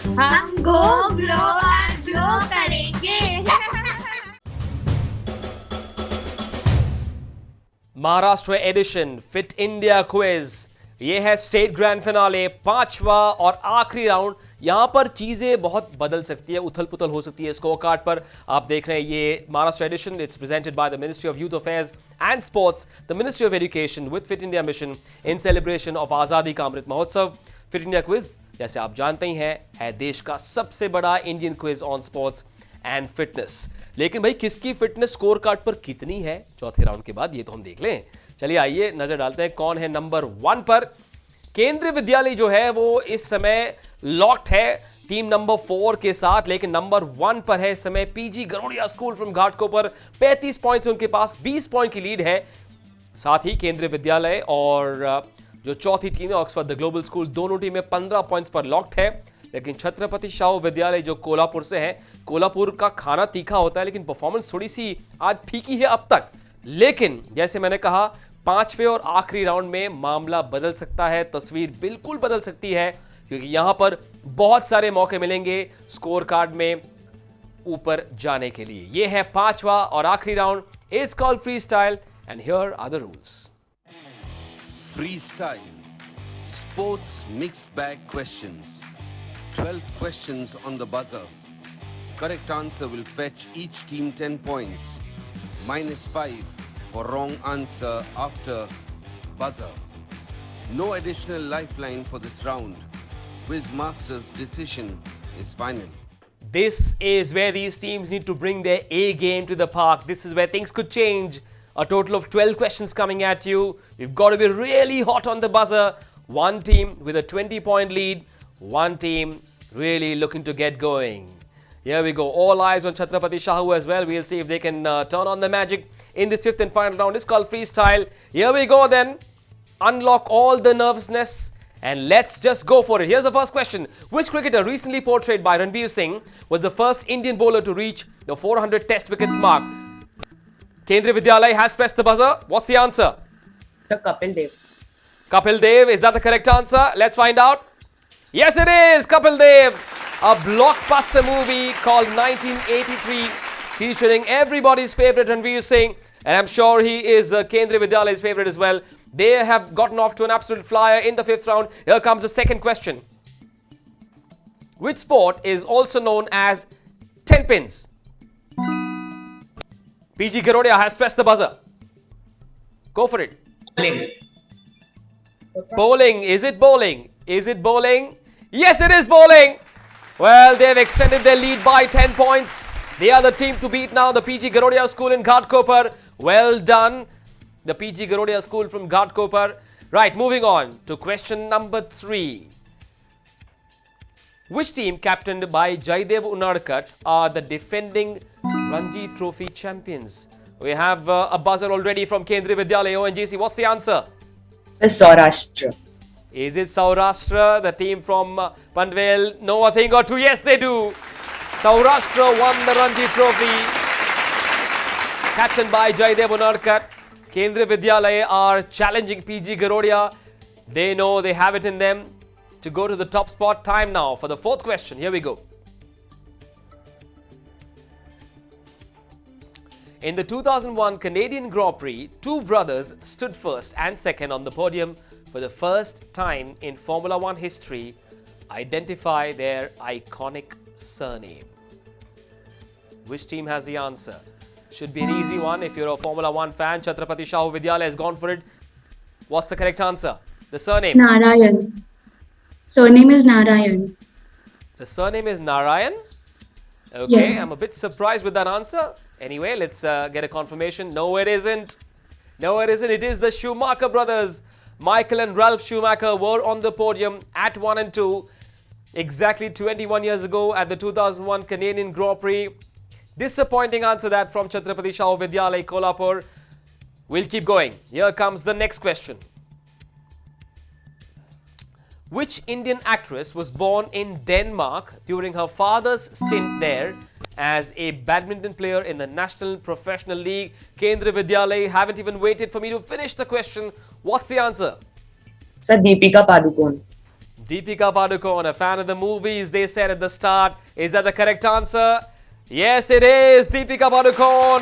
हम गो ग्लो और ग्लो करेंगे। Maharashtra edition Fit India quiz, ये है स्टेट ग्रैंड फिनाले, 5वां और आखिरी राउंड। यहां पर चीजें बहुत बदल सकती है, उथल पुथल हो सकती है। स्कोर कार्ड पर आप देख रहे हैं ये Maharashtra edition, it's presented by the ministry of youth affairs and sports, the ministry of education with Fit India mission in celebration of Azadi ka Amrit Mahotsav. Fit India quiz, जैसे आप जानते ही हैं, है देश का सबसे बड़ा Indian quiz on sports and fitness. लेकिन भाई किसकी फिटनेस स्कोर कार्ड पर कितनी है चौथे राउंड के बाद, ये तो हम देख लें। चलिए आइए नजर डालते हैं कौन है नंबर 1 पर। केंद्रीय विद्यालय जो है वो इस समय लॉक्ड है टीम नंबर 4 के साथ, लेकिन नंबर 1 पर है इस समय PG Garodia school from Ghatkopar. 35 points उनके पास, 20 पॉइंट की लीड है। साथ ही केंद्रीय विद्यालय और जो चौथी टीम है ऑक्सफोर्ड द ग्लोबल स्कूल, दोनों टीमें 15 पॉइंट्स पर लॉक्ड है। लेकिन छत्रपति शाहू विद्यालय जो कोल्हापुर से है, कोल्हापुर का खाना तीखा होता है लेकिन परफॉर्मेंस थोड़ी सी आज फीकी है अब तक। लेकिन जैसे मैंने कहा, पांचवें और आखिरी राउंड में मामला बदल सकता है, तस्वीर बिल्कुल बदल सकती है, क्योंकि यहां पर बहुत सारे मौके मिलेंगे स्कोर कार्ड में ऊपर जाने के लिए। यह है पांचवा और आखिरी round. It's called freestyle and here are the rules. Freestyle. Sports mixed bag questions. 12 questions on the buzzer. Correct answer will fetch each team 10 points. -5 for wrong answer after buzzer. No additional lifeline for this round. Quiz master's decision is final. This is where these teams need to bring their A game to the park. This is where things could change. A total of 12 questions coming at you. You've got to be really hot on the buzzer. One team with a 20-point lead. One team really looking to get going. Here we go. All eyes on Chhatrapati Shahu as well. We'll see if they can turn on the magic in this fifth and final round. It's called freestyle. Here we go then. Unlock all the nervousness and let's just go for it. Here's the first question. Which cricketer recently portrayed by Ranveer Singh was the first Indian bowler to reach the 400 test wickets mark? Kendriya Vidyalaya has pressed the buzzer. What's the answer? So Kapil Dev. Kapil Dev, is that the correct answer? Let's find out. Yes, it is Kapil Dev. A blockbuster movie called 1983 featuring everybody's favorite Ranveer Singh. And I'm sure he is Kendriya Vidyalaya's favorite as well. They have gotten off to an absolute flyer in the fifth round. Here comes the second question. Which sport is also known as 10 pins? PG Garodia has pressed the buzzer. Go for it. Bowling. Bowling. Is it bowling? Is it bowling? Yes, it is bowling. Well, they've extended their lead by 10 points. They are the team to beat now, the PG Garodia School in Ghatkopar. Well done, the PG Garodia School from Ghatkopar. Right, moving on to question number 3. Which team captained by Jaidev Unadkat are the defending Ranji Trophy champions? We have a buzzer already from Kendriya Vidyalaya, ONGC. What's the answer? It's Saurashtra. Is it Saurashtra, the team from Panvel? No, a thing or two. Yes, they do. Saurashtra won the Ranji Trophy. Captained by Jaidev Unadkat. Kendriya Vidyalaya are challenging PG Garodia. They know they have it in them to go to the top spot. Time now for the fourth question. Here we go. In the 2001 Canadian Grand Prix, two brothers stood first and second on the podium for the first time in Formula One history. Identify their iconic surname. Which team has the answer? Should be an easy one if you're a Formula One fan. Chhatrapati Shahu Vidyalaya has gone for it. What's the correct answer? The surname? Narayan. Surname is Narayan. The surname is Narayan? Okay, Yes. I'm a bit surprised with that answer. Anyway, let's get a confirmation. No, it isn't. No, it isn't. It is the Schumacher brothers. Michael and Ralph Schumacher were on the podium at 1 and 2 exactly 21 years ago at the 2001 Canadian Grand Prix. Disappointing answer that from Chhatrapati Shahu Vidyalaya, Kolhapur. We'll keep going. Here comes the next question. Which Indian actress was born in Denmark during her father's stint there as a badminton player in the National Professional League? Kendriya Vidyalaya haven't even waited for me to finish the question. What's the answer? Sir, Deepika Padukone. Deepika Padukone, a fan of the movies, they said at the start. Is that the correct answer? Yes, it is. Deepika Padukone.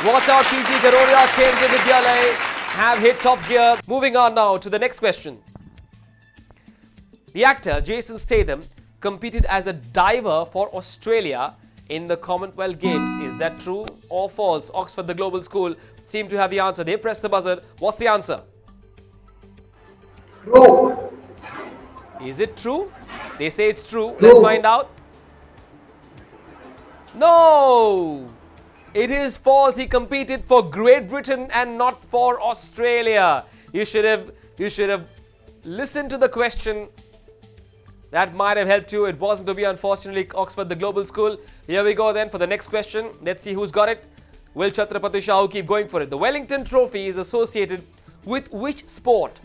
Watch out, PG Garodia, Kendriya Vidyalaya have hit top gear. Moving on now to the next question. The actor Jason Statham competed as a diver for Australia in the Commonwealth Games. Is that true or false? Oxford, the global school, seem to have the answer. They pressed the buzzer. What's the answer? True. Is it true? They say it's true. Let's find out. No! It is false. He competed for Great Britain and not for Australia. You should have listened to the question. That might have helped you. It wasn't to be, unfortunately. Oxford, the global school. Here we go then for the next question. Let's see who's got it. Will Chhatrapati Shahu keep going for it? The Wellington Trophy is associated with which sport?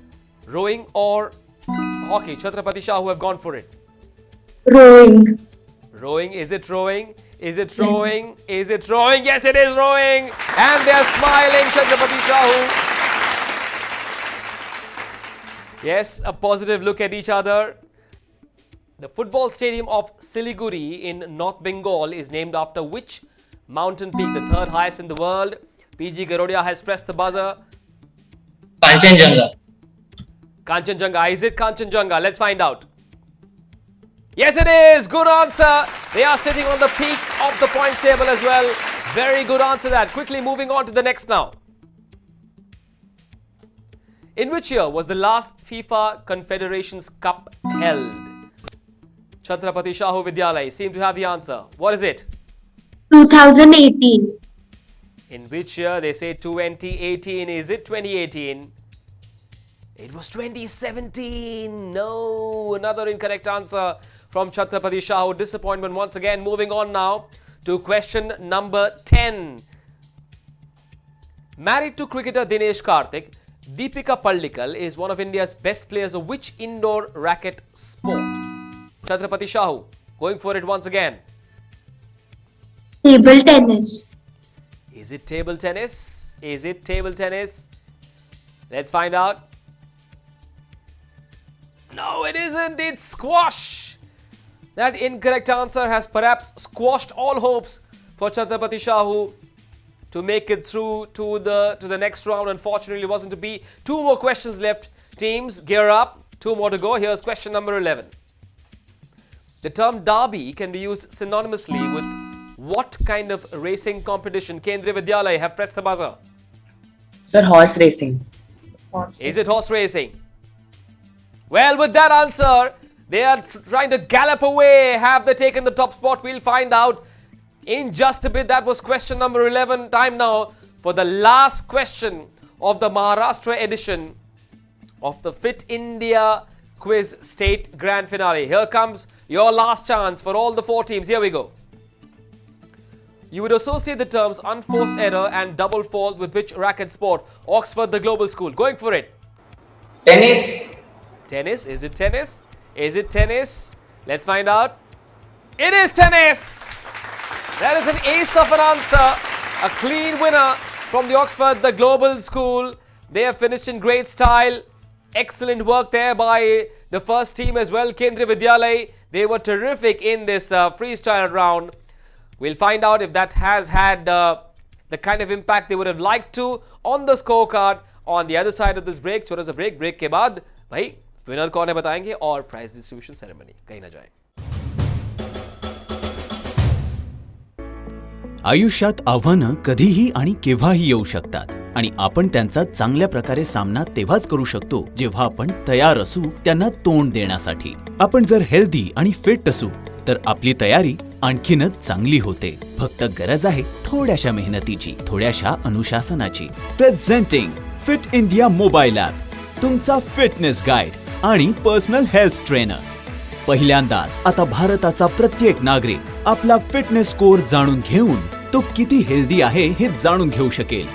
Rowing or hockey? Chhatrapati Shahu have gone for it. Rowing. Rowing. Is it rowing? Is it rowing? Is it rowing? Yes, it is rowing. And they are smiling, Chhatrapati Shahu. Yes, a positive look at each other. The football stadium of Siliguri in North Bengal is named after which mountain peak, the third highest in the world? PG Garodia has pressed the buzzer. Kanchenjunga. Kanchenjunga. Is it Kanchenjunga? Let's find out. Yes, it is. Good answer. They are sitting on the peak of the points table as well. Very good answer that. Quickly moving on to the next now. In which year was the last FIFA Confederations Cup held? Chhatrapati Shahu Vidyalaya seem to have the answer. What is it? 2018. In which year? They say 2018. Is it 2018? It was 2017. No, another incorrect answer from Chhatrapati Shahu. Disappointment once again. Moving on now to question number 10. Married to cricketer Dinesh Karthik, Deepika Pallikal is one of India's best players of which indoor racket sport? Chhatrapati Shahu, going for it once again. Table tennis. Is it table tennis? Is it table tennis? Let's find out. No, it isn't. It's squash. That incorrect answer has perhaps squashed all hopes for Chhatrapati Shahu to make it through to the next round. Unfortunately, it wasn't to be. Two more questions left. Teams, gear up. Two more to go. Here's question number 11. The term derby can be used synonymously with what kind of racing competition? Kendriya Vidyalaya have pressed the buzzer. Sir, horse racing. Is it horse racing? Well, with that answer, they are trying to gallop away. Have they taken the top spot? We'll find out in just a bit. That was question number 11. Time now for the last question of the Maharashtra edition of the Fit India Quiz State Grand Finale. Here comes your last chance for all the four teams. Here we go. You would associate the terms unforced error and double fault with which racket sport? Oxford, the global school. Going for it. Tennis. Tennis. Is it tennis? Is it tennis? Let's find out. It is tennis. That is an ace of an answer. A clean winner from the Oxford, the global school. They have finished in great style. Excellent work there by the first team as well. Kendriya Vidyalaya. They were terrific in this freestyle round. We'll find out if that has had the kind of impact they would have liked to on the scorecard on the other side of this break. छोटा सा break के बाद भाई winner कौन है बताएंगे और prize distribution ceremony कहीं ना जाए. आयुष्यात आव्हानं कधीही आणि केव्हाही येऊ शकतात आणि आपण त्यांचा चांगल्या प्रकारे सामना तेव्हाच करू शकतो जेव्हा आपण तयार असू त्यांना तोंड देण्यासाठी. आपण जर हेल्दी आणि फिट असू तर आपली तयारी आणखीनच चांगली होते. फक्त गरज आहे थोड्याशा मेहनतीची, थोड्याशा अनुशासनाची. Presenting fit India mobile app, तुमचा फिटनेस गाईड आणि पर्सनल हेल्थ ट्रेनर. पहिल्यांदाच आता भारताचा प्रत्येक नागरिक आपला फिटनेस स्कोर जाणून घेऊन तो किती हेल्दी आहे हे जाणून घेऊ शकेल.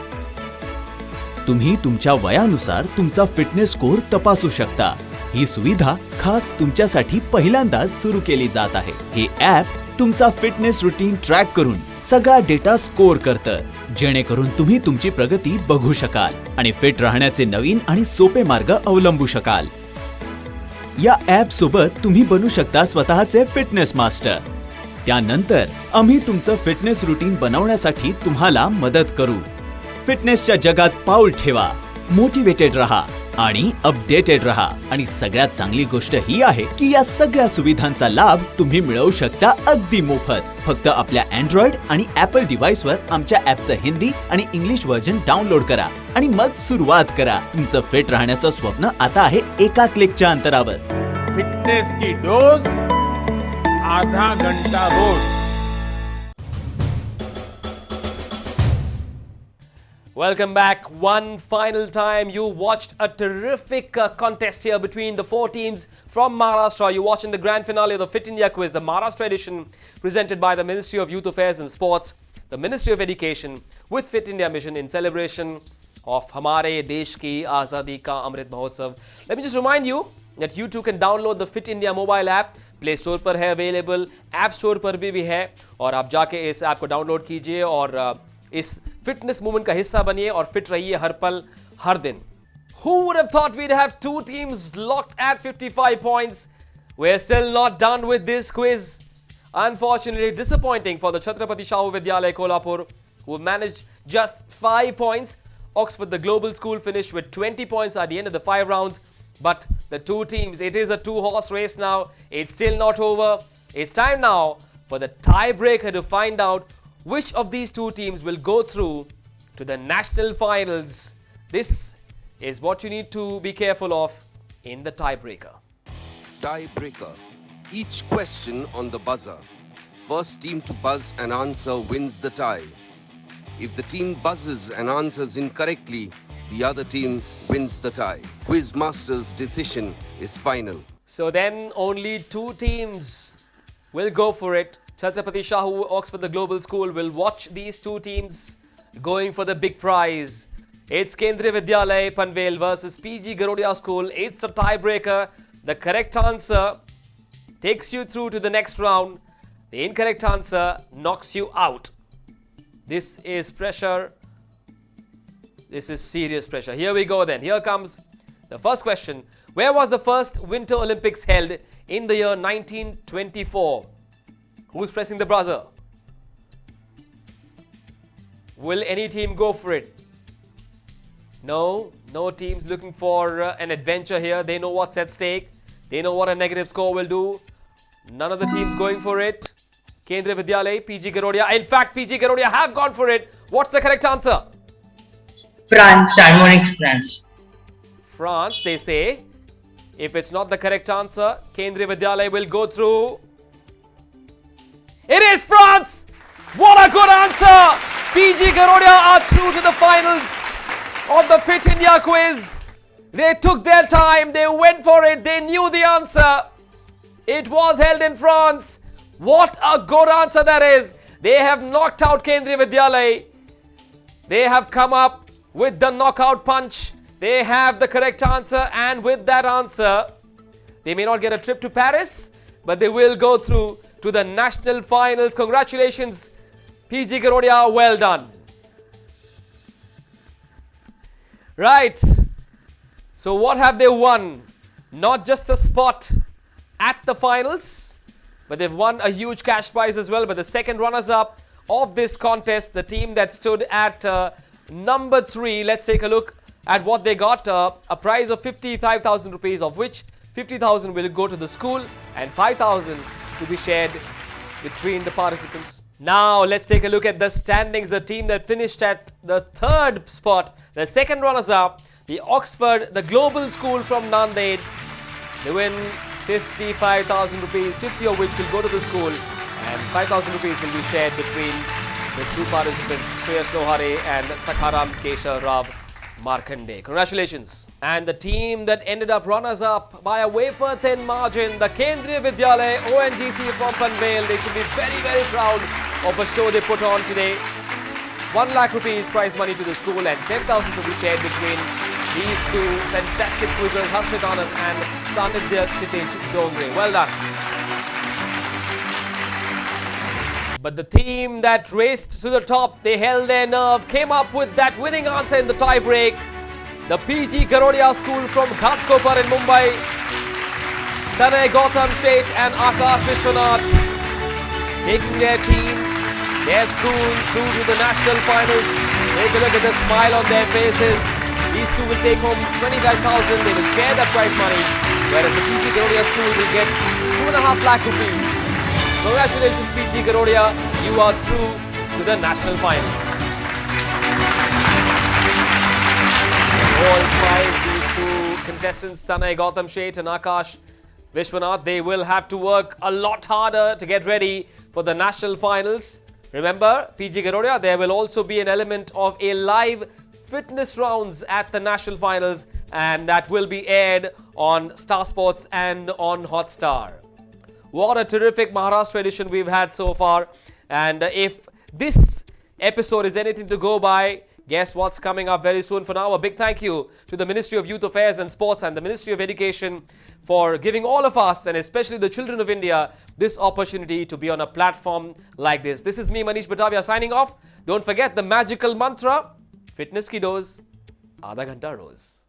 तुम्ही तुमच्या वयानुसार तुमचा फिटनेस स्कोर तपासू शकता. ही सुविधा खास तुमच्यासाठी पहिल्यांदाच सुरू केली जात आहे. हे ॲप तुमचा फिटनेस रुटीन ट्रॅक करून सगळा डेटा स्कोर करतं, जेणेकरून तुम्ही तुमची प्रगती बघू शकाल आणि फिट राहण्याचे नवीन आणि सोपे मार्ग अवलंबू शकाल. या ॲप सोबत तुम्ही बनू शकता स्वतःचे फिटनेस मास्टर. त्यानंतर आम्ही तुमचं फिटनेस रुटीन बनवण्यासाठी तुम्हाला मदत करू. फिटनेसच्या जगात पाऊल ठेवा, मोटिवेटेड रहा आणि अपडेटेड रहा. आणि सगळ्यात चांगली गोष्ट ही आहे की या सगळ्या सुविधांचा लाभ तुम्ही मिळवू शकता अगदी मोफत. फक्त आपल्या अँड्रॉइड आणि ॲपल डिव्हाइसवर आमच्या ॲपचं हिंदी आणि इंग्लिश व्हर्जन डाउनलोड करा आणि मग सुरुवात करा. तुमचं फिट राहण्याचं स्वप्न आता आहे एका क्लिकच्या अंतरावर. फिटनेस की डोज आधा घंटा रोज. Welcome back. One final time. You watched a terrific contest here between the four teams from Maharashtra. You're watching the grand finale of the Fit India Quiz, the Maharashtra edition presented by the Ministry of Youth Affairs and Sports, the Ministry of Education with Fit India Mission in celebration of हमारे देश की आज़ादी का Amrit Mahotsav. Let me just remind you that you too can download the Fit India mobile app. Play store पर है available, app store पर भी है, और आप जाके इस ऐप को डाउनलोड कीजिए और इस फिटनेस मूवमेंट का हिस्सा बनिए और फिट रहिए हर पल हर दिन. Who would have thought we'd have two teams locked at 55 points? We're still not done with this quiz. Unfortunately, disappointing for the Chhatrapati Shahu Vidyalaya Kolhapur, who managed just 5 points. Oxford, the global school, finished with 20 points at the end of the 5 rounds. But the two teams, it is a two-horse race now. It's still not over. It's time now for the tiebreaker to find out which of these two teams will go through to the national finals. This is what you need to be careful of in the tiebreaker. Tiebreaker. Each question on the buzzer. First team to buzz and answer wins the tie. If the team buzzes and answers incorrectly, the other team wins the tie. Quizmaster's decision is final. So then only two teams will go for it. Chhatrapati Shahu, Oxford, the global school, will watch these two teams going for the big prize. It's Kendriya Vidyalaya Panvel versus PG Garodia School. It's a tiebreaker. The correct answer takes you through to the next round. The incorrect answer knocks you out. This is pressure. This is serious pressure. Here we go then. Here comes the first question. Where was the first Winter Olympics held in the year 1924? Who's pressing the buzzer? Will any team go for it? No teams looking for an adventure here. They know what's at stake. They know what a negative score will do. None of the teams going for it. Kendriya Vidyalaya, PG Garodia. In fact, PG Garodia have gone for it. What's the correct answer? France, Chamonix, France. France, they say. If it's not the correct answer, Kendriya Vidyalaya will go through. It is France! What a good answer! PG Garodia are through to the finals of the Fit India quiz. They took their time, they went for it, they knew the answer. It was held in France. What a good answer that is. They have knocked out Kendriya Vidyalaya. They have come up with the knockout punch. They have the correct answer, and with that answer, they may not get a trip to Paris, but they will go through to the national finals. Congratulations, PG Garodia, well done. Right. So what have they won? Not just a spot at the finals, but they've won a huge cash prize as well. But the second runners-up of this contest, the team that stood at number 3, let's take a look at what they got. A prize of 55,000 rupees, of which 50,000 will go to the school and 5,000 to be shared between the participants. Now let's take a look at the standings. The team that finished at the 3rd spot, the second runners-up, the Oxford, the global school from Nanded. They win 55,000 rupees, 50 of which will go to the school, and 5,000 rupees will be shared between the two participants, Shreyas Lohare and Sakharam Kesha Rav Markande. Congratulations. And the team that ended up runners-up by a wafer-thin margin, the Kendriya Vidyalaya ONGC from Panvel. They should be very, very proud of the show they put on today. 1 lakh rupees prize money to the school and 10,000 to be shared between these two fantastic quizzers, Harshit Anand and Sanidhya Kshitij Dongre. Well done. But the team that raced to the top, they held their nerve, came up with that winning answer in the tie-break. The PG Garodia School from Ghatkopar in Mumbai. Tanay Gautam Sheth and Akash Vishwanath taking their team, their school through to the national finals. Take a look at the smile on their faces. These two will take home 25,000. They will share that prize money, whereas the PG Garodia School will get 2.5 lakh rupees. Congratulations, PG Garodia. You are through to the national final. All 5, these two contestants, Tanay Gautam Sheth and Akash Vishwanath, they will have to work a lot harder to get ready for the national finals. Remember, PG Garodia, there will also be an element of a live fitness rounds at the national finals, and that will be aired on Star Sports and on Hotstar. What a terrific Maharashtra edition we've had so far, and if this episode is anything to go by, Guess what's coming up very soon. For now, a big thank you to the Ministry of Youth Affairs and Sports and the Ministry of Education for giving all of us, and especially the children of India, this opportunity to be on a platform like this. This is me, Manish Batavia, signing off. Don't forget the magical mantra, fitness ki dose, Aadha Ghanta Roz.